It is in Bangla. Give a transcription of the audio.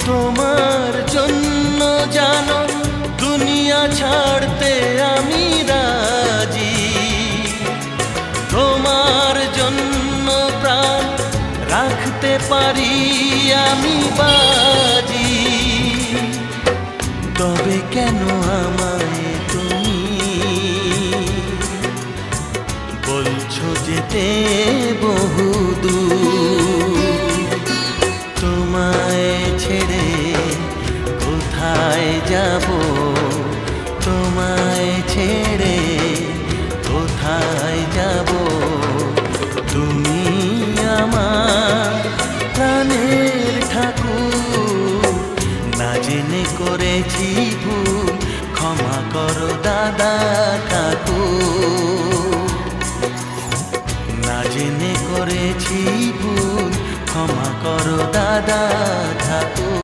তোমার জন্য জানো দুনিয়া ছাড়তে আমি রাজি, তোমার জন্য প্রাণ রাখতে পারি আমি বাজি। তবে কেন আমায় তুমি বলছো যেতে বহুদূর? তোমায় ছেড়ে কোথায় যাব, তোমায় ছেড়ে কোথায় যাব? তুমি আমার প্রাণের ঠাকুর, না জেনে করেছি ভুল, ক্ষমা করো দাদা ঠাকুর। না জেনে করেছি ভুল, ক্ষমা করো দাদা ঠাকুর।